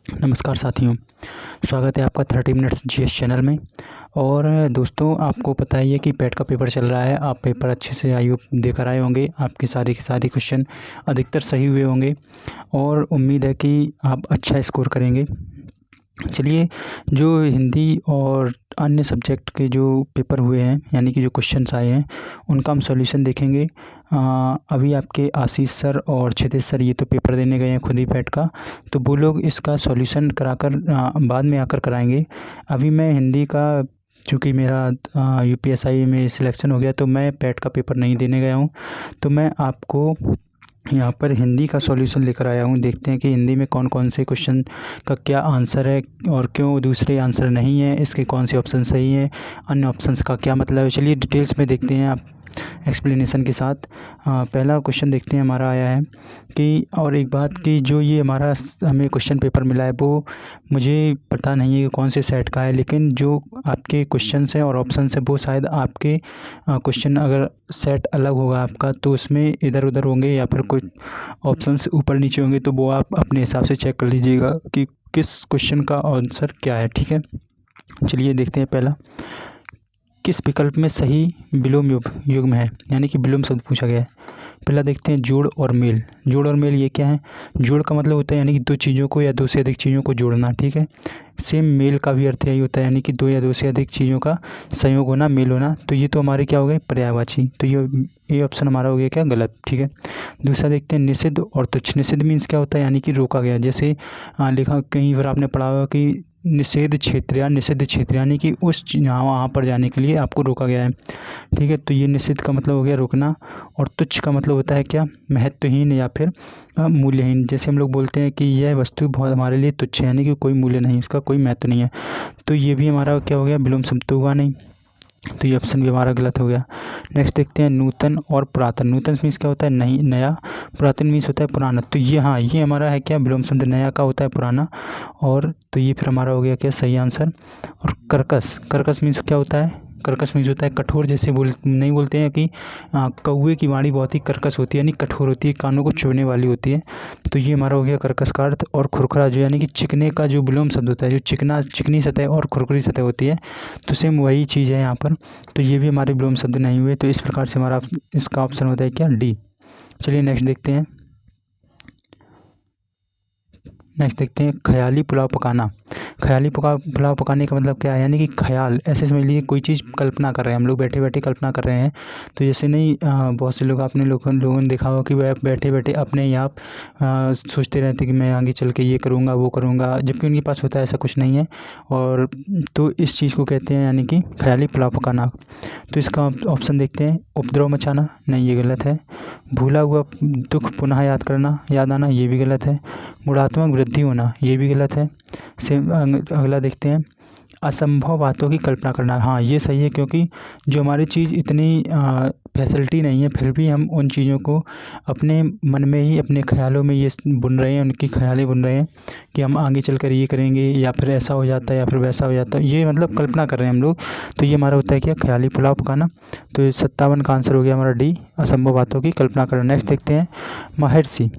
नमस्कार साथियों, स्वागत है आपका 30 मिनट्स जीएस चैनल में। और दोस्तों, आपको पता ही है कि पेट का पेपर चल रहा है। आप पेपर अच्छे से आई होप देकर आए होंगे। आपके सारे के सारे क्वेश्चन अधिकतर सही हुए होंगे और उम्मीद है कि आप अच्छा स्कोर करेंगे। चलिए, जो हिंदी और अन्य सब्जेक्ट के जो पेपर हुए हैं, यानी कि जो क्वेश्चंस आए हैं, उनका हम सॉल्यूशन देखेंगे। अभी आपके आशीष सर और क्षितिज सर ये तो पेपर देने गए हैं खुद ही पेट का, तो वो लोग इसका सॉल्यूशन कराकर बाद में आकर कराएंगे। अभी मैं हिंदी का, चूँकि मेरा यूपीएससी में सिलेक्शन हो गया, तो मैं पेट का पेपर नहीं देने गया हूँ। तो मैं आपको यहाँ पर हिंदी का सॉल्यूशन लेकर आया हूँ। देखते हैं कि हिंदी में कौन कौन से क्वेश्चन का क्या आंसर है और क्यों दूसरे आंसर नहीं है, इसके कौन से ऑप्शन सही हैं, अन्य ऑप्शंस का क्या मतलब है। चलिए डिटेल्स में देखते हैं आप एक्सप्लेनेशन के साथ। पहला क्वेश्चन देखते हैं, हमारा आया है कि, और एक बात कि जो ये हमारा हमें क्वेश्चन पेपर मिला है वो मुझे पता नहीं है कि कौन से सेट का है, लेकिन जो आपके क्वेश्चंस हैं और ऑप्शंस हैं वो शायद आपके क्वेश्चन अगर सेट अलग होगा आपका, तो उसमें इधर उधर होंगे या फिर कुछ ऑप्शंस ऊपर नीचे होंगे, तो वो आप अपने हिसाब से चेक कर लीजिएगा कि किस क्वेश्चन का आंसर क्या है। ठीक है, चलिए देखते हैं। पहला, किस विकल्प में सही विलोम युग्म है, यानी कि विलोम शब्द पूछा गया है। पहला देखते हैं, जोड़ और मेल। जोड़ और मेल ये क्या है? जोड़ का मतलब होता है यानी कि दो चीज़ों को या दो से अधिक चीज़ों को जोड़ना। ठीक है, सेम मेल का भी अर्थ यही होता है, यानी कि दो या दो से अधिक चीज़ों का संयोग होना, मेल होना। तो ये तो हमारे क्या हो गए, पर्यायवाची। तो ये ऑप्शन हमारा हो गया क्या, गलत। ठीक है, दूसरा देखते हैं, निषिद्ध और तुच्छ। निषिद्ध मीन्स क्या होता है, यानी कि रोका गया। जैसे लिखा कहीं पर आपने पढ़ा होगा कि निषेध क्षेत्र या निषिद्ध क्षेत्र, यानी कि उस वहाँ पर जाने के लिए आपको रोका गया है। ठीक है, तो ये निषिद्ध का मतलब हो गया रोकना, और तुच्छ का मतलब होता है क्या, महत्वहीन या फिर मूल्यहीन। जैसे हम लोग बोलते हैं कि यह वस्तु बहुत हमारे लिए तुच्छ है, यानी कि कोई मूल्य नहीं, इसका कोई महत्व नहीं है। तो ये भी हमारा क्या हो गया, विलोम शब्द तो हुआ नहीं, तो ये ऑप्शन भी हमारा गलत हो गया। नेक्स्ट देखते हैं, नूतन और पुरातन। नूतन मीन्स क्या होता है, नहीं, नया। पुरातन मीन्स होता है पुराना। तो ये, हाँ, ये हमारा है क्या, विलोम शब्द। नया का होता है पुराना, और तो ये फिर हमारा हो गया क्या, सही आंसर। और कर्कश। कर्कश मीन्स क्या होता है, कर्कश मीन्स होता है कठोर। जैसे नहीं बोलते हैं कि कौवे की वाणी बहुत ही कर्कश होती है, यानी कठोर होती है, कानों को चुभने वाली होती है। तो ये हमारा हो गया कर्कश का अर्थ। और खुरखुरा, जो यानी कि चिकने का जो विलोम शब्द होता है, जो चिकनी सतह और खुरखुरी सतह होती है, तो सेम वही चीज़ है यहाँ पर। तो ये भी हमारे विलोम शब्द नहीं हुए। तो इस प्रकार से हमारा इसका ऑप्शन होता है क्या, डी। चलिए नेक्स्ट देखते हैं। ख्याली पुलाव पकाना। ख्याली पुलाव पकाने का मतलब क्या है, यानी कि ख्याल, ऐसे समझ लीजिए कोई चीज़ कल्पना कर रहे हैं हम लोग, बैठे बैठे कल्पना कर रहे हैं। तो जैसे नहीं, बहुत से लोग, आपने लोगों ने देखा हो कि वह बैठे बैठे अपने ही आप सोचते रहते कि मैं आगे चल के ये करूँगा वो करूँगा, जबकि उनके पास होता है ऐसा कुछ नहीं है। और तो इस चीज़ को कहते हैं यानी कि ख्याली पुलाव पकाना। तो इसका ऑप्शन देखते हैं, उपद्रव मचाना। नहीं, ये गलत है। भूला हुआ दुख पुनः याद आना, ये भी गलत है। गुणात्मक वृद्धि होना, ये भी गलत है। सेम अगला देखते हैं, असंभव बातों की कल्पना करना। हाँ, ये सही है, क्योंकि जो हमारी चीज़ इतनी फैसिलिटी नहीं है, फिर भी हम उन चीज़ों को अपने मन में ही, अपने ख्यालों में ये बुन रहे हैं, उनकी ख्यालें बुन रहे हैं कि हम आगे चलकर ये करेंगे, या फिर ऐसा हो जाता है, या फिर वैसा हो जाता है। ये मतलब कल्पना कर रहे हैं हम लोग। तो ये हमारा होता है क्या, ख्याली पुलाव पकाना। तो 57 का आंसर हो गया हमारा डी, असंभव बातों की कल्पना करना। नेक्स्ट देखते हैं, महर्षि।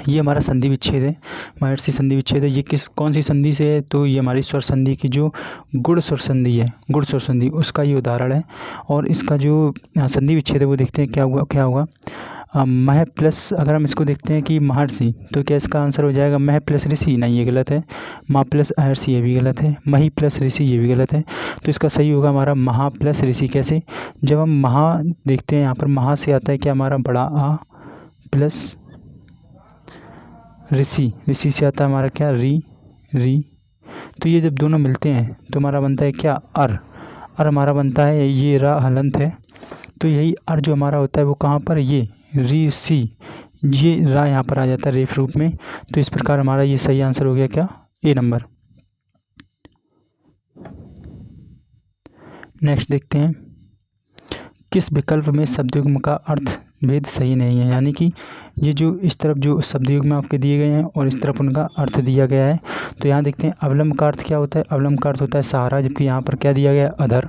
ये हमारा संधि विच्छेद है। महर्षि संधि विच्छेद है। ये कौन सी संधि से है, तो ये हमारी स्वर संधि की जो गुण स्वर संधि है, गुण स्वर संधि, उसका ये उदाहरण है। और इसका जो संधि विच्छेद है वो देखते हैं क्या होगा। मह प्लस, अगर हम इसको देखते हैं कि महर्षि, तो क्या इसका आंसर हो जाएगा मह प्लस ऋषि। नहीं, ये गलत है। माँ प्लस महर्षि, ये भी गलत है। मही प्लस ऋषि, ये भी गलत है। तो इसका सही होगा हमारा महा प्लस ऋषि। कैसे, जब हम महा देखते हैं, यहाँ पर महा से आता है क्या, हमारा बड़ा आ, प्लस ऋषि, ऋषि से आता है हमारा क्या, री। तो ये जब दोनों मिलते हैं तो हमारा बनता है क्या, अर हमारा बनता है, ये रा हलंत है। तो यही अर जो हमारा होता है वो कहाँ पर, ये री सी, ये रा यहाँ पर आ जाता है रेफ रूप में। तो इस प्रकार हमारा ये सही आंसर हो गया क्या, ए नंबर। नेक्स्ट देखते हैं, किस विकल्प में शब्दयुग्म का अर्थ भेद सही नहीं है। यानी कि ये जो इस तरफ जो शब्दयुग्म आपके दिए गए हैं और इस तरफ उनका अर्थ दिया गया है। तो यहाँ देखते हैं, अवलंब का अर्थ क्या होता है। अवलंब का अर्थ होता है सहारा, जबकि यहाँ पर क्या दिया गया है, अधर।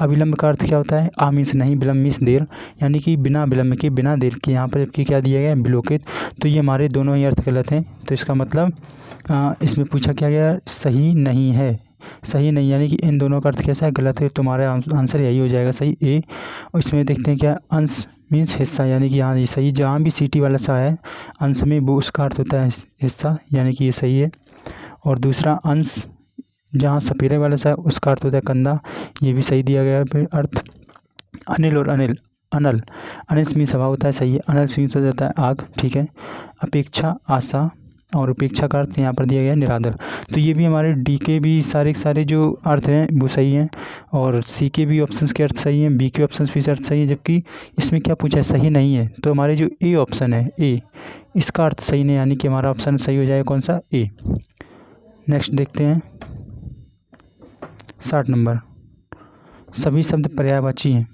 अविलंब का अर्थ क्या होता है? आ मीन्स नहीं, विलंब मीन्स देर, यानी कि बिना विलंब के, बिना देर के। यहाँ पर जबकि क्या दिया गया है? विलोकित। तो ये हमारे दोनों ही अर्थ गलत हैं। तो इसका मतलब इसमें पूछा क्या गया? सही नहीं है, सही नहीं, यानी कि इन दोनों का अर्थ कैसा है? गलत है। तुम्हारा आंसर यही हो जाएगा सही, ए। और इसमें देखते हैं क्या, अंश मीन्स हिस्सा, यानी कि यहाँ ये सही, जहाँ भी सीटी वाला सा है अंश में, वो उसका अर्थ होता है हिस्सा, यानी कि ये सही है। और दूसरा अंश जहाँ सपेरे वाला सा है उसका अर्थ होता है कंधा, ये भी सही दिया गया है। फिर अर्थ अनिल और अनिल, अनल, अनिल मीन्स हवा होता है, सही है। अनल मीन्स हो जाता है आग, ठीक है। अपेक्षा, आशा, और उपेक्षा का अर्थ यहाँ पर दिया गया है निरादर। तो ये भी हमारे डी के भी सारे सारे जो अर्थ हैं वो सही हैं, और सी के भी ऑप्शंस के अर्थ सही हैं, बी के ऑप्शंस भी अर्थ सही है। जबकि इसमें क्या पूछा है? सही नहीं है। तो हमारे जो ए ऑप्शन है, ए, इसका अर्थ सही नहीं, यानी कि हमारा ऑप्शन सही हो जाएगा कौन सा? ए। नेक्स्ट देखते हैं 60 नंबर। सभी शब्द पर्यायवाची हैं।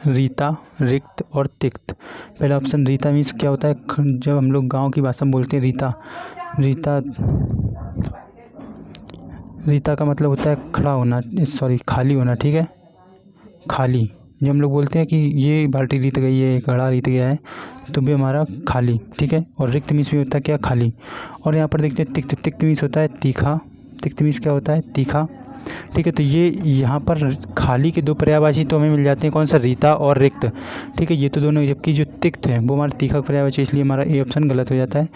रीता, रिक्त और तिक्त। पहला ऑप्शन रीता मीन्स क्या होता है? जब हम लोग गांव की भाषा में बोलते हैं रीता, रीता, रीता का मतलब होता है खड़ा होना, सॉरी खाली होना, ठीक है, खाली। जब हम लोग बोलते हैं कि ये बाल्टी रीत गई है, घड़ा रीत गया है, तो भी हमारा खाली, ठीक है। और रिक्त मीन्स भी होता है क्या? खाली। और यहाँ पर देखते हैं तिक्त, तिक्त मीन्स होता है तीखा, तिक्त मीन्स क्या होता है? तीखा, ठीक है। तो ये यहाँ पर खाली के दो पर्यायवाची तो हमें मिल जाते हैं, कौन सा? रीता और रिक्त, ठीक है, ये तो दोनों। जबकि जो तिक्त है वो हमारा तीखा पर्यायवाची, इसलिए हमारा ए ऑप्शन गलत हो जाता है।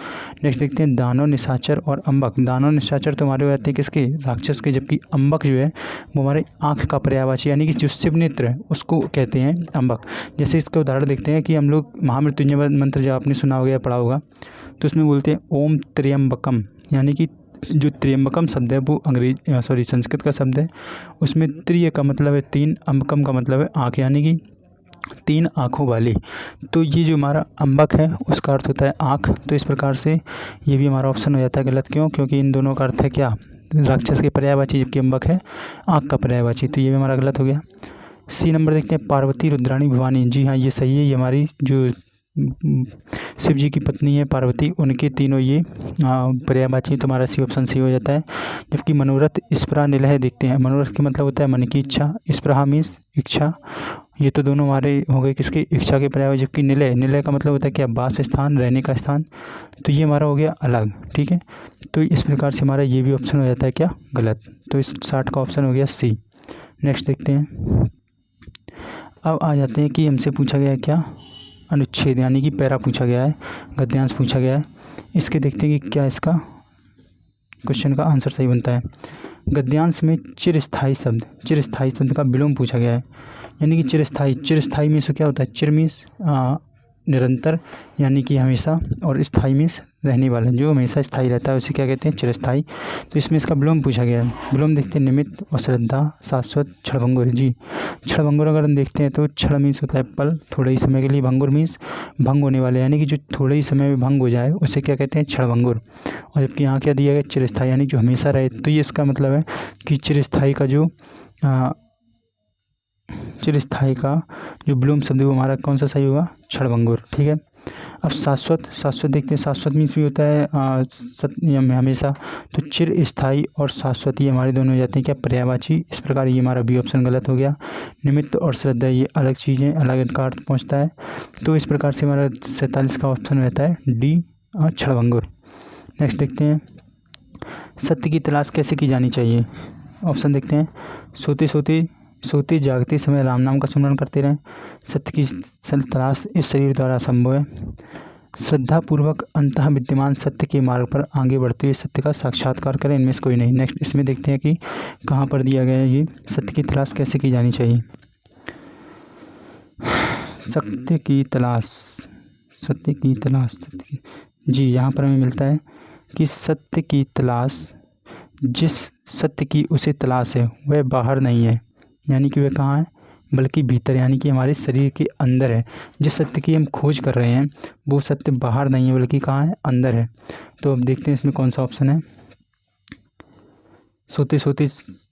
नेक्स्ट देखते हैं दानव, निशाचर और अम्बक। दानव निशाचर तो हमारे हो जाते हैं किसके? राक्षस के। जबकि अम्बक जो है वो हमारे आँख का पर्यायवाची, यानी कि जो शिव नेत्र है उसको कहते हैं अम्बक। जैसे इसका उदाहरण देखते हैं कि हम लोग महामृत्युंजय मंत्र जब आपने सुना होगा या पढ़ा होगा, तो उसमें बोलते हैं ओम त्र्यंबकम, यानी कि जो त्र्यंबकम शब्द है वो संस्कृत का शब्द है। उसमें त्रिय का मतलब है तीन, अम्बकम का मतलब है आँख, यानी कि तीन आँखों वाली। तो ये जो हमारा अम्बक है उसका अर्थ होता है आँख। तो इस प्रकार से ये भी हमारा ऑप्शन हो जाता है गलत। क्यों? क्योंकि इन दोनों का अर्थ है क्या? राक्षस के पर्यायवाची, जबकि अम्बक है आँख का पर्यायवाची। तो ये भी हमारा गलत हो गया। सी नंबर देखते हैं पार्वती, रुद्राणी, भवानी। जी हाँ, ये सही है। ये हमारी जो शिव जी की पत्नी है पार्वती, उनके तीनों ये पर्यायवाची, तो हमारा सी ऑप्शन सी हो जाता है। जबकि मनोरथ, स्पृहा, निलय देखते हैं। मनोरथ का मतलब होता है मन की इच्छा, स्पृहा मीन्स इच्छा, ये तो दोनों हमारे हो गए किसके? इच्छा के पर्यायवाची। जबकि निलय, निलय का मतलब होता है क्या? वास स्थान, रहने का स्थान। तो ये हमारा हो गया अलग, ठीक है। तो इस प्रकार से हमारा ये भी ऑप्शन हो जाता है क्या? गलत। तो इस 60 का ऑप्शन हो गया सी। नेक्स्ट देखते हैं। अब आ जाते हैं कि हमसे पूछा गया है क्या? अनुच्छेद, यानी कि पैरा पूछा गया है, गद्यांश पूछा गया है। इसके देखते हैं कि क्या इसका क्वेश्चन का आंसर सही बनता है। गद्यांश में चिरस्थायी शब्द, चिरस्थायी शब्द का विलोम पूछा गया है। यानी कि चिरस्थायी, चिरस्थायी मीन्स क्या होता है? चिर मीन्स निरंतर, यानी कि हमेशा, और स्थायी मीन्स रहने वाला, जो हमेशा स्थायी रहता है उसे क्या कहते हैं? चिरस्थायी। तो इसमें इसका विलोम पूछा गया है। विलोम देखते हैं निमित्त और श्रद्धा, शाश्वत, क्षणभंगुर। जी, क्षणभंगुर अगर हम देखते हैं तो क्षण मीन्स होता है पल, थोड़े ही समय के लिए। भंगुर मीन्स भंग होने वाले, यानी कि जो थोड़े ही समय में भंग हो जाए उसे क्या कहते हैं? क्षणभंगुर। और जबकि यहाँ क्या दिया गया? चिरस्थायी, यानी जो हमेशा रहे। तो ये इसका मतलब है कि चिरस्थायी का जो चिरस्थायी का जो विलोम शब्द है वो हमारा कौन सा सही होगा? क्षणभंगुर, ठीक है। अब शाश्वत, शाश्वत देखते हैं। शाश्वत मीन्स भी होता है हमेशा। तो चिर स्थायी और शाश्वत ये हमारे दोनों हो जाते हैं क्या? पर्यायवाची। इस प्रकार ये हमारा बी ऑप्शन गलत हो गया। निमित्त और श्रद्धा ये अलग चीज़ें, अलग इनका अर्थ पहुँचता है। तो इस प्रकार से हमारा 47 का ऑप्शन रहता है डी, क्षणभंगुर। नेक्स्ट देखते हैं सत्य की तलाश कैसे की जानी चाहिए। ऑप्शन देखते हैं। सोते जागते समय राम नाम का स्मरण करते रहें। सत्य की तलाश इस शरीर द्वारा संभव है। श्रद्धापूर्वक अंतः विद्यमान सत्य के मार्ग पर आगे बढ़ते हुए सत्य का साक्षात्कार करें। इनमें से कोई नहीं। नेक्स्ट इसमें देखते हैं कि कहाँ पर दिया गया है ये सत्य की तलाश कैसे की जानी चाहिए। सत्य की तलाश, सत्य की तलाश, जी यहाँ पर हमें मिलता है कि सत्य की तलाश, जिस सत्य की उसे तलाश है वह बाहर नहीं है, यानी कि वह कहाँ है? बल्कि भीतर, यानी कि हमारे शरीर के अंदर है। जिस सत्य की हम खोज कर रहे हैं वो सत्य बाहर नहीं है बल्कि कहाँ है? अंदर है। तो अब देखते हैं इसमें कौन सा ऑप्शन है।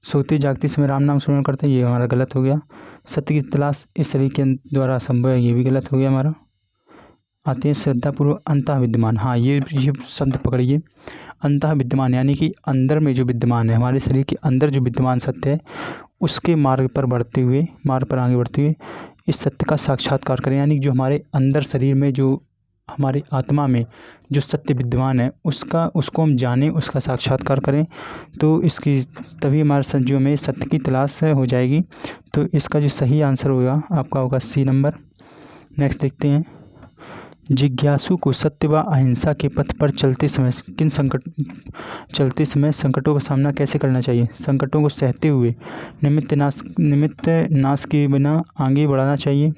सोते जागते समय राम नाम स्मरण करते हैं, ये हमारा गलत हो गया। सत्य की तलाश इस शरीर के द्वारा संभव है, ये भी गलत हो गया हमारा। आते हैं श्रद्धापूर्वक अंतः विद्यमान। हाँ, ये शब्द पकड़िए, अंतः विद्यमान, यानी कि अंदर में जो विद्यमान है, हमारे शरीर के अंदर जो विद्यमान सत्य है उसके मार्ग पर आगे बढ़ते हुए इस सत्य का साक्षात्कार करें। यानी जो हमारे अंदर शरीर में, जो हमारी आत्मा में जो सत्य विद्यमान है उसको हम जानें, उसका साक्षात्कार करें। तो इसकी तभी हमारे संजीव में सत्य की तलाश हो जाएगी। तो इसका जो सही आंसर होगा आपका होगा सी नंबर। नेक्स्ट देखते हैं, जिज्ञासु को सत्य व अहिंसा के पथ पर चलते समय संकटों का सामना कैसे करना चाहिए? संकटों को सहते हुए निमित्त नाश के बिना आगे बढ़ाना चाहिए।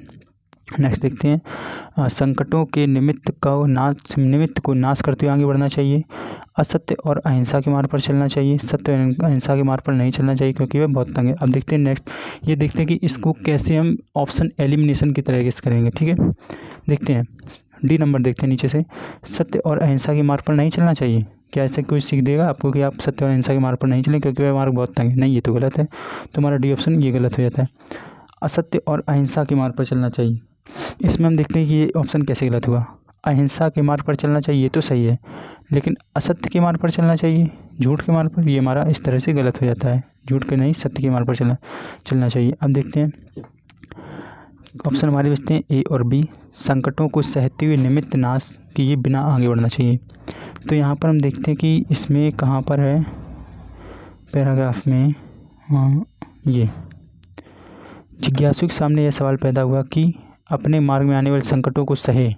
नेक्स्ट देखते हैं, संकटों के निमित्त को नाश करते हुए आगे बढ़ना चाहिए। असत्य और अहिंसा के मार्ग पर चलना चाहिए। सत्य और अहिंसा के मार्ग पर नहीं चलना चाहिए क्योंकि वह बहुत तंग है। अब देखते हैं नेक्स्ट, ये देखते हैं कि इसको कैसे हम ऑप्शन एलिमिनेशन की तरह से करेंगे। ठीक है, देखते हैं डी नंबर देखते हैं नीचे से, सत्य और अहिंसा के मार्ग पर नहीं चलना चाहिए। क्या ऐसे कोई सीख देगा आपको कि आप सत्य और अहिंसा के मार्ग पर नहीं चलें क्योंकि वह मार्ग बहुत तंग है? नहीं, ये तो गलत है। तो हमारा डी ऑप्शन ये गलत हो जाता है। असत्य और अहिंसा के मार्ग पर चलना चाहिए, इसमें हम देखते हैं कि ये ऑप्शन कैसे गलत हुआ। अहिंसा के मार्ग पर चलना चाहिए तो सही है, लेकिन असत्य के मार्ग पर चलना चाहिए, झूठ के मार्ग पर, ये हमारा इस तरह से गलत हो जाता है। झूठ के नहीं, सत्य के मार्ग पर चलना चाहिए। अब देखते हैं ऑप्शन हमारे बचते हैं ए और बी। संकटों को सहते हुए निमित्त नाश किए बिना आगे बढ़ना चाहिए। तो यहाँ पर हम देखते हैं कि इसमें कहाँ पर है पैराग्राफ में, ये जिज्ञासु के सामने यह सवाल पैदा हुआ कि अपने मार्ग में आने वाले संकटों को सहे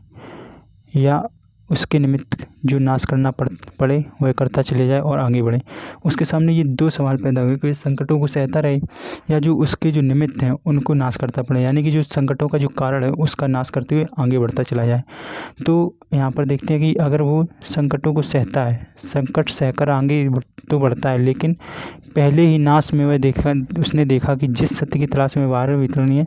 या उसके निमित्त जो नाश करना पड़े वह करता चले जाए और आगे बढ़े। उसके सामने ये दो सवाल पैदा हुए कि संकटों को सहता रहे या जो उसके जो निमित्त हैं उनको नाश करता पड़े, यानी कि जो संकटों का जो कारण है उसका नाश करते हुए आगे बढ़ता चला जाए। तो यहाँ पर देखते हैं कि अगर वो संकटों को सहता है, संकट सहकर आगे तो बढ़ता है, लेकिन पहले ही नाश में उसने देखा कि जिस सत्य की तलाश में बाहर वितरणी है,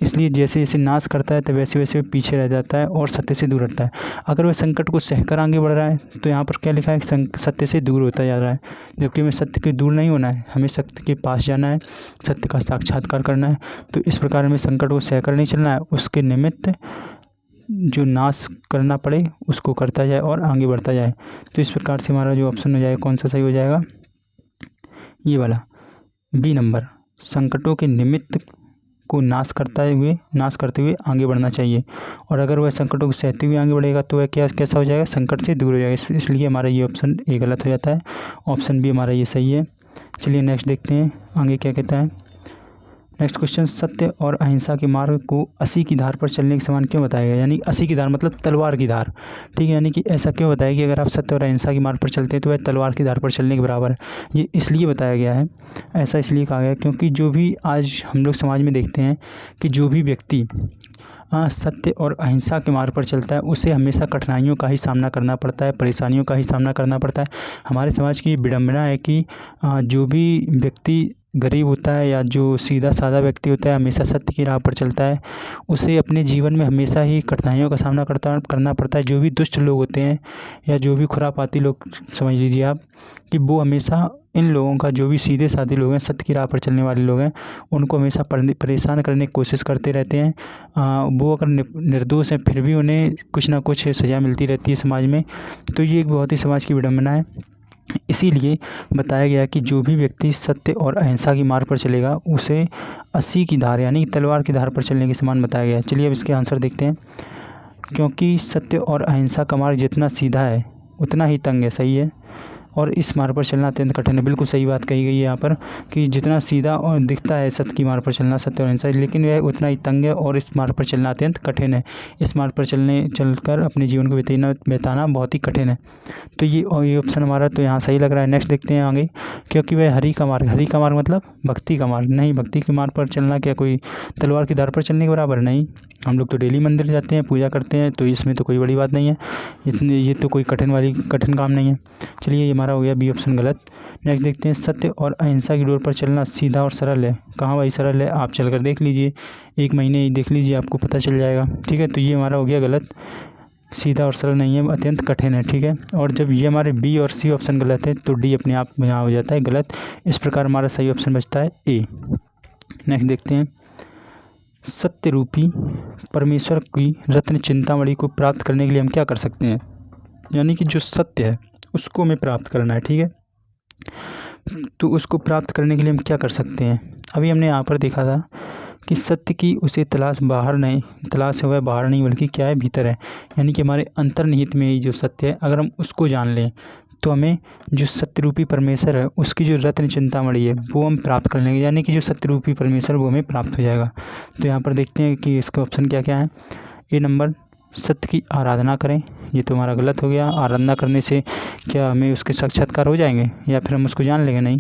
इसलिए जैसे जैसे नाश करता है तो वैसे वैसे पीछे रह जाता है और सत्य से दूर हटता है। अगर वह संकट को सहकर आगे बढ़ रहा है तो यहाँ पर क्या लिखा है, सत्य से दूर होता जा रहा है। जबकि हमें सत्य के दूर नहीं होना है, हमें सत्य के पास जाना है, सत्य का साक्षात्कार करना है। तो इस प्रकार हमें संकट को सहकर नहीं चलना है, उसके निमित्त जो नाश करना पड़े उसको करता जाए और आगे बढ़ता जाए। तो इस प्रकार से हमारा जो ऑप्शन हो जाएगा कौन सा सही हो जाएगा, ये वाला बी नंबर। संकटों के निमित्त को नाश करते हुए आगे बढ़ना चाहिए, और अगर वह संकटों को सहते हुए आगे बढ़ेगा तो वह कैसा हो जाएगा, संकट से दूर हो जाएगा। इसलिए हमारा ये ऑप्शन ए गलत हो जाता है, ऑप्शन बी हमारा ये सही है। चलिए नेक्स्ट देखते हैं आगे क्या कहता है। नेक्स्ट क्वेश्चन, सत्य और अहिंसा के मार्ग को अस्सी की धार पर चलने के समान क्यों बताया गया? यानी अस्सी की धार मतलब तलवार की धार, ठीक है। यानी कि ऐसा क्यों बताया कि अगर आप सत्य और अहिंसा के मार्ग पर चलते हैं तो वह तलवार की धार पर चलने के बराबर है। ये इसलिए बताया गया है, ऐसा इसलिए कहा गया क्योंकि जो भी आज हम लोग समाज में देखते हैं कि जो भी व्यक्ति सत्य और अहिंसा के मार्ग पर चलता है उसे हमेशा कठिनाइयों का ही सामना करना पड़ता है, परेशानियों का ही सामना करना पड़ता है। हमारे समाज की विडंबना है कि जो भी व्यक्ति गरीब होता है या जो सीधा साधा व्यक्ति होता है, हमेशा सत्य की राह पर चलता है, उसे अपने जीवन में हमेशा ही कठिनाइयों का सामना करना पड़ता है। जो भी दुष्ट लोग होते हैं या जो भी खुरापाती लोग समझ लीजिए आप, कि वो हमेशा इन लोगों का, जो भी सीधे साधे लोग हैं, सत्य की राह पर चलने वाले लोग हैं, उनको हमेशा परेशान करने की कोशिश करते रहते हैं। वो अगर निर्दोष हैं फिर भी उन्हें कुछ ना कुछ सज़ा मिलती रहती है समाज में। तो ये एक बहुत ही समाज की विडंबना है। इसीलिए बताया गया कि जो भी व्यक्ति सत्य और अहिंसा की मार्ग पर चलेगा उसे अस्सी की धार यानी तलवार की धार पर चलने के समान बताया गया है। चलिए अब इसके आंसर देखते हैं। क्योंकि सत्य और अहिंसा का मार्ग जितना सीधा है उतना ही तंग है, सही है, और इस मार्ग पर चलना अत्यंत कठिन है। बिल्कुल सही बात कही गई है यहाँ पर कि जितना सीधा और दिखता है सत्य की मार्ग पर चलना, सत्य और अहिंसा, लेकिन वह उतना ही तंग है और इस मार्ग पर चलना अत्यंत कठिन है। इस मार्ग पर चलकर अपने जीवन को बिताना बहुत ही कठिन है। तो ये ऑप्शन हमारा तो यहाँ सही लग रहा है। नेक्स्ट देखते हैं आगे। क्योंकि वह हरि का मार्ग मतलब भक्ति का मार्ग, नहीं, भक्ति के मार्ग पर चलना क्या कोई तलवार की धार पर चलने के बराबर? नहीं, हम लोग तो डेली मंदिर जाते हैं, पूजा करते हैं, तो इसमें तो कोई बड़ी बात नहीं है, ये तो कोई कठिन काम नहीं है। चलिए ये हमारा हो गया बी ऑप्शन गलत। नेक्स्ट देखते हैं। सत्य और अहिंसा की डोर पर चलना सीधा और सरल है। कहाँ भाई सरल है? आप चलकर देख लीजिए, 1 महीने देख लीजिए, आपको पता चल जाएगा, ठीक है। तो ये हमारा हो गया गलत, सीधा और सरल नहीं है, अत्यंत कठिन है, ठीक है। और जब ये हमारे बी और सी ऑप्शन गलत है तो डी अपने आप यहाँ हो जाता है गलत। इस प्रकार हमारा सही ऑप्शन बचता है ए। नेक्स्ट देखते हैं। सत्य रूपी परमेश्वर की रत्न चिंतामणि को प्राप्त करने के लिए हम क्या कर सकते हैं? यानी कि जो सत्य है उसको हमें प्राप्त करना है, ठीक है। तो उसको प्राप्त करने के लिए हम क्या कर सकते हैं। अभी हमने यहाँ पर देखा था कि सत्य की उसे तलाश है बाहर नहीं बल्कि क्या है, भीतर है। यानी कि हमारे अंतर्निहित में ही जो सत्य है, अगर हम उसको जान लें तो हमें जो सत्य रूपी परमेश्वर है उसकी जो रत्न चिंतामणि है वो हम प्राप्त कर लेंगे। यानी कि जो सत्य रूपी परमेश्वर वो हमें प्राप्त हो जाएगा। तो यहाँ पर देखते हैं कि इसका ऑप्शन क्या क्या है। ए नंबर, सत्य की आराधना करें। ये तो हमारा गलत हो गया। आराधना करने से क्या हमें उसके साक्षात्कार हो जाएंगे या फिर हम उसको जान लेंगे? नहीं।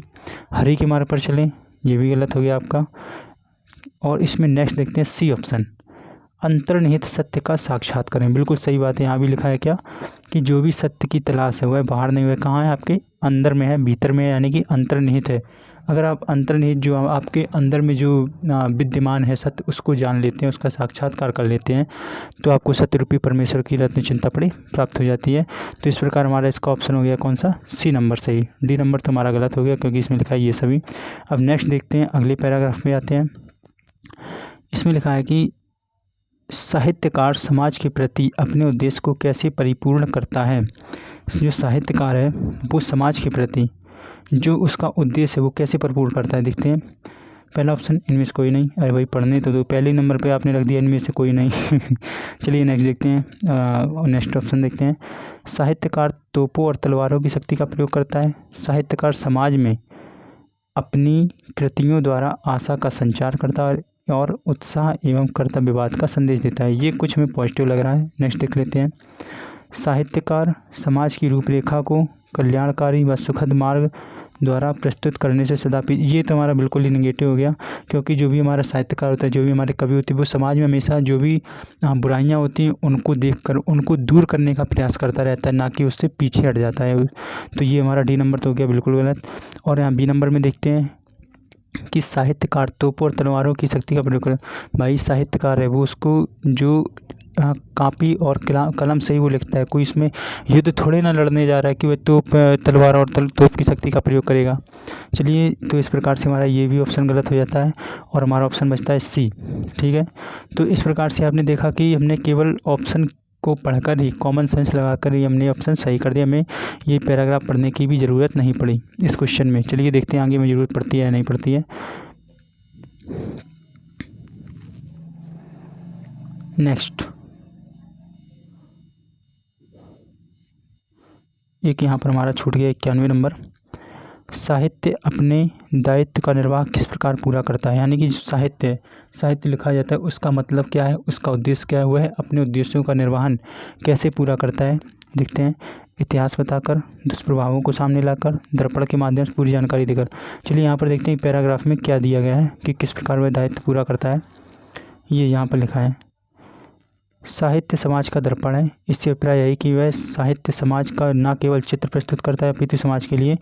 हरि के मार्ग पर चलें, ये भी गलत हो गया आपका। और इसमें नेक्स्ट देखते हैं सी ऑप्शन, अंतर्निहित सत्य का साक्षात करें। बिल्कुल सही बात है। यहाँ भी लिखा है क्या कि जो भी सत्य की तलाश है वह बाहर नहीं हुआ, कहाँ है, आपके अंदर में है, भीतर में है, यानी कि अंतर्निहित है। अगर आप अंतर्निहित जो आपके अंदर में जो विद्यमान है सत्य उसको जान लेते हैं, उसका साक्षात्कार कर लेते हैं, तो आपको सत्य रूपी परमेश्वर की रत्न चिंतामणि प्राप्त हो जाती है। तो इस प्रकार हमारा इसका ऑप्शन हो गया कौन सा, सी नंबर सही। डी नंबर तो हमारा गलत हो गया क्योंकि इसमें लिखा है ये सभी। अब नेक्स्ट देखते हैं, अगले पैराग्राफ में आते हैं। इसमें लिखा है कि साहित्यकार समाज के प्रति अपने उद्देश्य को कैसे परिपूर्ण करता है। जो साहित्यकार है वो समाज के प्रति जो उसका उद्देश्य है वो कैसे परिपूर्ण करता है। देखते हैं, पहला ऑप्शन इनमें से कोई नहीं। अरे भाई पढ़ने तो दो, पहले नंबर पे आपने रख दिया इनमें से कोई नहीं। चलिए नेक्स्ट देखते हैं। नेक्स्ट ऑप्शन देखते हैं, साहित्यकार तोपों और तलवारों की शक्ति का प्रयोग करता है। साहित्यकार समाज में अपनी कृतियों द्वारा आशा का संचार करता है और उत्साह एवं कर्तव्यवाद का संदेश देता है। ये कुछ हमें पॉजिटिव लग रहा है। नेक्स्ट देख लेते हैं, साहित्यकार समाज की रूपरेखा को कल्याणकारी व सुखद मार्ग द्वारा प्रस्तुत करने से सदा ये तो हमारा बिल्कुल ही निगेटिव हो गया। क्योंकि जो भी हमारा साहित्यकार होता है, जो भी हमारे कवि होते हैं, वो समाज में हमेशा जो भी बुराइयां होती हैं उनको देखकर उनको दूर करने का प्रयास करता रहता है, ना कि उससे पीछे हट जाता है। तो ये हमारा डी नंबर तो हो गया बिल्कुल गलत। और यहाँ बी नंबर में देखते हैं कि साहित्यकार तोपों और तलवारों की शक्ति का प्रयोग कर। भाई साहित्यकार है वो उसको जो कापी और कलम से ही वो लिखता है, कोई इसमें युद्ध थोड़े ना लड़ने जा रहा है कि वह तलवार और तोप की शक्ति का प्रयोग करेगा। चलिए, तो इस प्रकार से हमारा ये भी ऑप्शन गलत हो जाता है और हमारा ऑप्शन बचता है सी। ठीक है, तो इस प्रकार से आपने देखा कि हमने केवल ऑप्शन को पढ़कर ही, कॉमन सेंस लगाकर ही हमने ऑप्शन सही कर दिया। हमें ये पैराग्राफ पढ़ने की भी ज़रूरत नहीं पड़ी इस क्वेश्चन में। चलिए देखते हैं आगे में ज़रूरत पड़ती है या नहीं पड़ती है। नेक्स्ट एक यहाँ पर हमारा छूट गया 91 नंबर, साहित्य अपने दायित्व का निर्वाह किस प्रकार पूरा करता है। यानी कि साहित्य लिखा जाता है उसका मतलब क्या है, उसका उद्देश्य क्या है, वह अपने उद्देश्यों का निर्वहन कैसे पूरा करता है। देखते हैं, इतिहास बताकर, दुष्प्रभावों को सामने लाकर, दर्पण के माध्यम से पूरी जानकारी देकर। चलिए यहाँ पर देखते हैं पैराग्राफ में क्या दिया गया है कि किस प्रकार वह दायित्व पूरा करता है। ये यहाँ पर लिखा है, साहित्य समाज का दर्पण है। इससे अभिप्राय यही कि वह साहित्य समाज का न केवल चित्र प्रस्तुत करता है अपितु समाज के लिए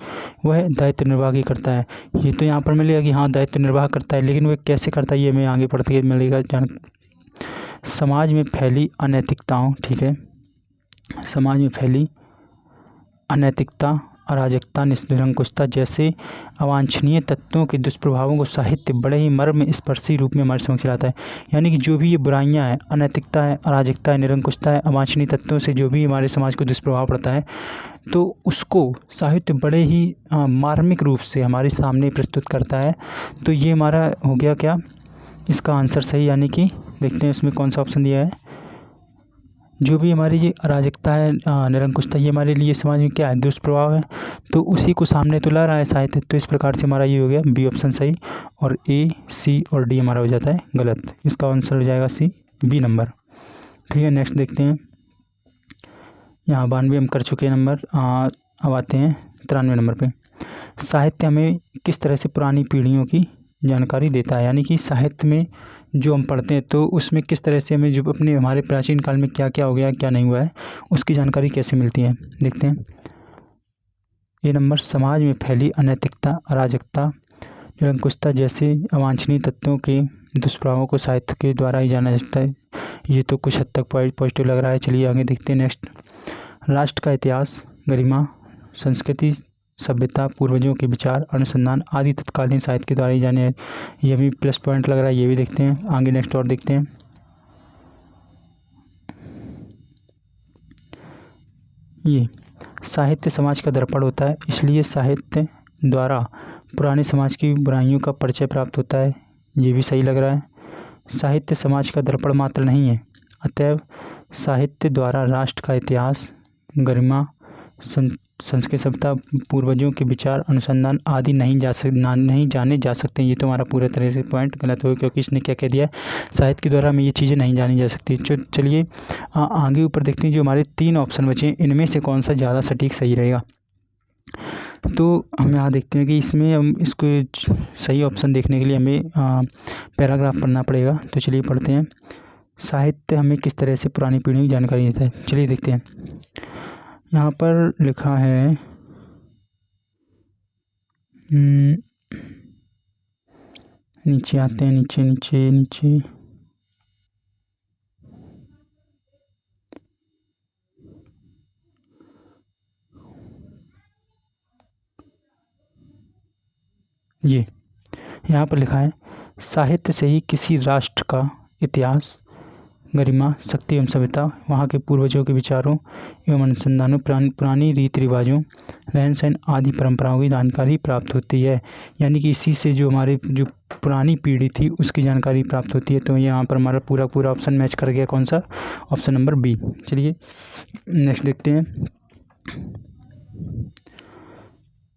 वह दायित्व निर्वाह भी करता है। ये तो यहाँ पर मिलेगा कि हाँ दायित्व निर्वाह करता है, लेकिन वह कैसे करता है ये हमें आगे पढ़ते हुए मिलेगा समाज में फैली अनैतिकताओं, ठीक है, समाज में फैली अनैतिकता, अराजकता, निरंकुशता जैसे अवांछनीय तत्वों के दुष्प्रभावों को साहित्य बड़े ही मर्म स्पर्शी रूप में हमारे समक्ष लाता है। यानी कि जो भी ये बुराइयां हैं, अनैतिकता है, अराजकता है, निरंकुशता है, अवांछनीय तत्वों से जो भी हमारे समाज को दुष्प्रभाव पड़ता है, तो उसको साहित्य बड़े ही मार्मिक रूप से हमारे सामने प्रस्तुत करता है। तो ये हमारा हो गया क्या, इसका आंसर सही। यानी कि देखते हैं इसमें कौन सा ऑप्शन दिया है। जो भी हमारी ये अराजकता है, निरंकुशता, ये हमारे लिए समाज में क्या है, दुष्प्रभाव है, तो उसी को सामने तो ला रहा है साहित्य। तो इस प्रकार से हमारा ये हो गया बी ऑप्शन सही और ए, सी और डी हमारा हो जाता है गलत। इसका आंसर हो जाएगा सी, बी नंबर। ठीक है, नेक्स्ट देखते हैं। यहाँ 92 हम कर चुके हैं नंबर। अब आते हैं 93 नंबर पे। साहित्य हमें किस तरह से पुरानी पीढ़ियों की जानकारी देता है। यानी कि साहित्य में जो हम पढ़ते हैं तो उसमें किस तरह से हमें जो अपने हमारे प्राचीन काल में क्या क्या हो गया, क्या नहीं हुआ है, उसकी जानकारी कैसे मिलती है। देखते हैं, ये नंबर, समाज में फैली अनैतिकता, अराजकता, निरंकुशता जैसे अवांछनीय तत्वों के दुष्प्रभावों को साहित्य के द्वारा ही जाना जाता है। ये तो कुछ हद तक पॉजिटिव लग रहा है। चलिए आगे देखते हैं। नेक्स्ट, राष्ट्र का इतिहास, गरिमा, संस्कृति, सभ्यता, पूर्वजों के विचार, अनुसंधान आदि तत्कालीन साहित्य के द्वारा ही जाने हैं। ये भी प्लस पॉइंट लग रहा है, ये भी देखते हैं आगे। नेक्स्ट और देखते हैं, ये साहित्य समाज का दर्पण होता है, इसलिए साहित्य द्वारा पुराने समाज की बुराइयों का परिचय प्राप्त होता है, ये भी सही लग रहा है। साहित्य समाज का दर्पण मात्र नहीं है, अतएव साहित्य द्वारा राष्ट्र का इतिहास, गरिमा, संस्कृति, सभ्यता, पूर्वजों के विचार, अनुसंधान आदि नहीं जाने जा सकते। ये तो हमारा पूरे तरह से पॉइंट गलत हो, क्योंकि इसने क्या कह दिया है, साहित्य के द्वारा हमें ये चीज़ें नहीं जानी जा सकती। चलिए आगे ऊपर देखते हैं, जो हमारे 3 ऑप्शन बचे हैं इनमें से कौन सा ज़्यादा सटीक सही रहेगा। तो हम यहाँ देखते हैं कि इसमें हम इसको सही ऑप्शन देखने के लिए हमें पैराग्राफ पढ़ना पड़ेगा। तो चलिए पढ़ते हैं। साहित्य हमें किस तरह से पुरानी पीढ़ी की जानकारी देता है, चलिए देखते हैं। यहाँ पर लिखा है नीचे आते हैं, नीचे नीचे नीचे ये यहाँ पर लिखा है, साहित्य से ही किसी राष्ट्र का इतिहास, गरिमा, शक्ति एवं सभ्यता, वहाँ के पूर्वजों के विचारों एवं अनुसंधानों, पुरानी रीति रिवाजों, रहन सहन आदि परंपराओं की जानकारी प्राप्त होती है। यानी कि इसी से जो हमारे जो पुरानी पीढ़ी थी उसकी जानकारी प्राप्त होती है। तो यहाँ पर हमारा पूरा ऑप्शन मैच कर गया, कौन सा, ऑप्शन नंबर बी। चलिए नेक्स्ट देखते हैं।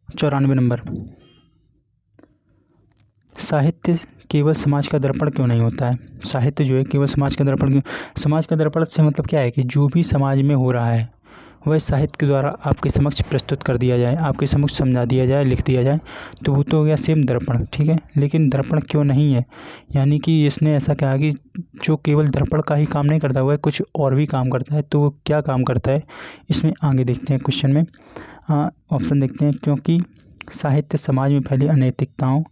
94 नंबर, साहित्य केवल समाज का दर्पण क्यों नहीं होता है। साहित्य जो है केवल समाज का दर्पण क्यों, समाज का दर्पण से मतलब क्या है कि जो भी समाज में हो रहा है वह साहित्य के द्वारा आपके समक्ष प्रस्तुत कर दिया जाए, आपके समक्ष समझा दिया जाए, लिख दिया जाए, तो वो तो हो गया सेम दर्पण, ठीक है। लेकिन दर्पण क्यों नहीं है, यानी कि इसने ऐसा कहा कि जो केवल दर्पण का ही काम नहीं करता, वह कुछ और भी काम करता है। तो वो क्या काम करता है, इसमें आगे देखते हैं क्वेश्चन में। ऑप्शन देखते हैं, क्योंकि साहित्य समाज में फैली अनैतिकताओं,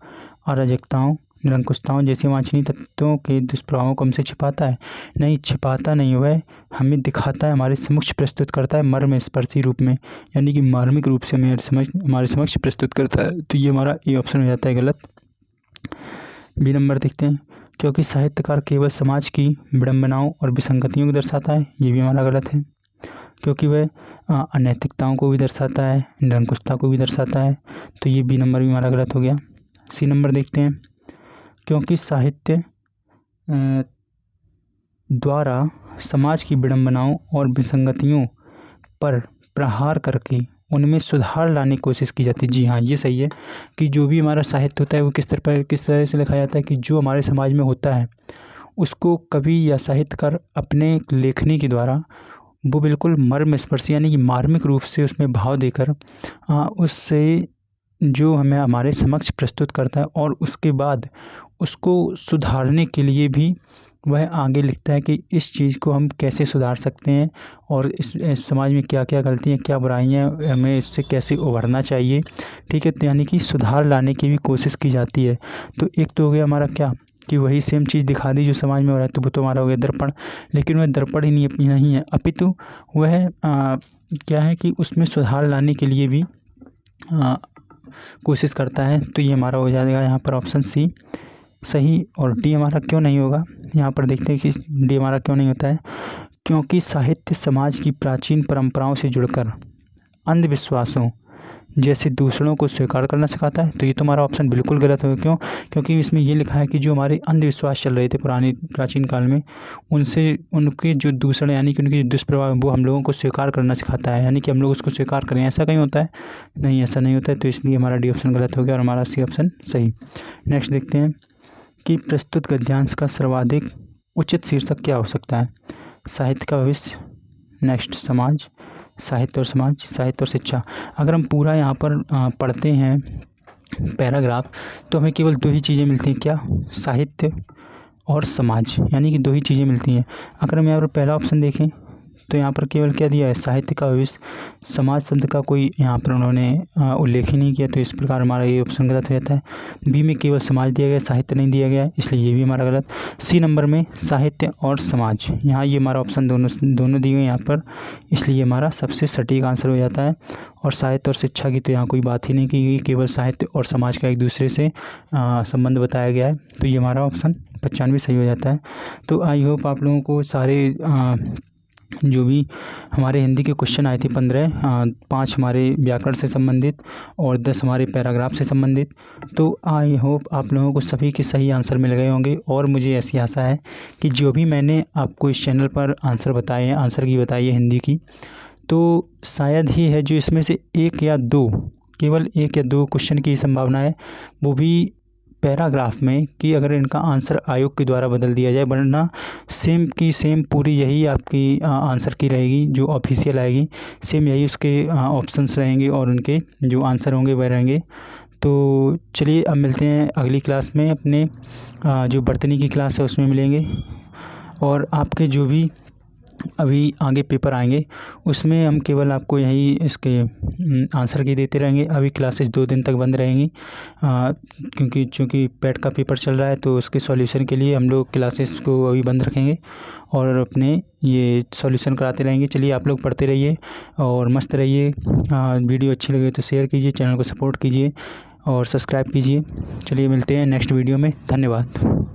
अराजकताओं, निरंकुशताओं जैसे वांछनीय तत्वों के दुष्प्रभावों को हमसे छिपाता है। नहीं, छिपाता नहीं, वह हमें दिखाता है, हमारे समक्ष प्रस्तुत करता है मर्मस्पर्शी रूप में, यानी कि मार्मिक रूप से हमारे समक्ष प्रस्तुत करता है। तो ये हमारा ए ऑप्शन हो जाता है गलत। बी नंबर देखते हैं, क्योंकि साहित्यकार केवल समाज की विडंबनाओं और विसंगतियों को दर्शाता है, ये भी हमारा गलत है। क्योंकि वह अनैतिकताओं को भी दर्शाता है, निरंकुशता को भी दर्शाता है, तो ये बी नंबर भी हमारा गलत हो गया। सी नंबर देखते हैं, क्योंकि साहित्य द्वारा समाज की विडंबनाओं और विसंगतियों पर प्रहार करके उनमें सुधार लाने की कोशिश की जाती है। जी हाँ, ये सही है कि जो भी हमारा साहित्य होता है वो किस तरह से लिखा जाता है कि जो हमारे समाज में होता है उसको कवि या साहित्यकार अपने लेखनी के द्वारा वो बिल्कुल मर्मस्पर्शी यानी कि मार्मिक रूप से उसमें भाव देकर उससे जो हमें हमारे समक्ष प्रस्तुत करता है, और उसके बाद उसको सुधारने के लिए भी वह आगे लिखता है कि इस चीज़ को हम कैसे सुधार सकते हैं और इस समाज में क्या क्या गलतियाँ, क्या बुराइयाँ, हमें इससे कैसे उभरना चाहिए, ठीक है। यानी कि सुधार लाने की भी कोशिश की जाती है। तो एक तो हो गया हमारा क्या कि वही सेम चीज़ दिखा दी जो समाज में हो रहा है, तो वो तो हमारा हो गया दर्पण। लेकिन वह दर्पण ही नहीं है, अपितु वह क्या है कि उसमें सुधार लाने के लिए भी कोशिश करता है। तो ये हमारा हो जाएगा यहाँ पर ऑप्शन सी सही। और डी हमारा क्यों नहीं होगा, यहाँ पर देखते हैं कि डी हमारा क्यों नहीं होता है, क्योंकि साहित्य समाज की प्राचीन परंपराओं से जुड़कर अंधविश्वासों जैसे दूसरों को स्वीकार करना सिखाता है। तो ये तो हमारा ऑप्शन बिल्कुल गलत होगा। क्यों, क्योंकि इसमें ये लिखा है कि जो हमारे अंधविश्वास चल रहे थे प्राचीन काल में, उनसे उनके जो दूसरे यानी कि उनके दुष्प्रभाव वो हम लोगों को स्वीकार करना सिखाता है, यानी कि हम लोग उसको स्वीकार करें, ऐसा कहीं होता है नहीं, ऐसा नहीं होता है। तो इसलिए हमारा डी ऑप्शन गलत हो गया और हमारा सी ऑप्शन सही। नेक्स्ट देखते हैं कि प्रस्तुत गद्यांश का सर्वाधिक उचित शीर्षक क्या हो सकता है। साहित्य का भविष्य, नेक्स्ट समाज, साहित्य और समाज, साहित्य और शिक्षा। अगर हम पूरा यहाँ पर पढ़ते हैं पैराग्राफ तो हमें केवल 2 ही चीज़ें मिलती हैं, क्या, साहित्य और समाज, यानी कि 2 ही चीज़ें मिलती हैं। अगर हम यहाँ पर पहला ऑप्शन देखें तो यहाँ पर केवल क्या दिया है, साहित्य का भविष्य, समाज शब्द का कोई यहाँ पर उन्होंने उल्लेख ही नहीं किया, तो इस प्रकार हमारा ये ऑप्शन गलत हो जाता है। बी में केवल समाज दिया गया, साहित्य नहीं दिया गया, इसलिए ये भी हमारा गलत। सी नंबर में साहित्य और समाज, यहाँ ये हमारा ऑप्शन दोनों दिए गए यहाँ पर, इसलिए हमारा सबसे सटीक आंसर हो जाता है। और साहित्य और शिक्षा की तो यहाँ कोई बात ही नहीं की गई, केवल साहित्य और समाज का एक दूसरे से संबंध बताया गया है। तो ये हमारा ऑप्शन 95 सही हो जाता है। तो आई होप आप लोगों को सारे जो भी हमारे हिंदी के क्वेश्चन आए थे 15, 5 हमारे व्याकरण से संबंधित और 10 हमारे पैराग्राफ से संबंधित। तो आई होप आप लोगों को सभी के सही आंसर मिल गए होंगे और मुझे ऐसी आशा है कि जो भी मैंने आपको इस चैनल पर आंसर बताए हैं, आंसर की बताई है हिंदी की, तो शायद ही है जो इसमें से एक या दो, केवल एक या दो क्वेश्चन की संभावना है, वो भी पैराग्राफ में, कि अगर इनका आंसर आयोग के द्वारा बदल दिया जाए, वरना सेम की सेम पूरी यही आपकी आंसर की रहेगी जो ऑफिशियल आएगी, सेम यही उसके ऑप्शंस रहेंगे और उनके जो आंसर होंगे वह रहेंगे। तो चलिए अब मिलते हैं अगली क्लास में, अपने जो बर्तनी की क्लास है उसमें मिलेंगे। और आपके जो भी अभी आगे पेपर आएंगे उसमें हम केवल आपको यही इसके आंसर की देते रहेंगे। अभी क्लासेस 2 दिन तक बंद रहेंगी, क्योंकि चूँकि पेट का पेपर चल रहा है, तो उसके सॉल्यूशन के लिए हम लोग क्लासेस को अभी बंद रखेंगे और अपने ये सॉल्यूशन कराते रहेंगे। चलिए आप लोग पढ़ते रहिए और मस्त रहिए। वीडियो अच्छी लगे तो शेयर कीजिए, चैनल को सपोर्ट कीजिए और सब्सक्राइब कीजिए। चलिए मिलते हैं नेक्स्ट वीडियो में। धन्यवाद।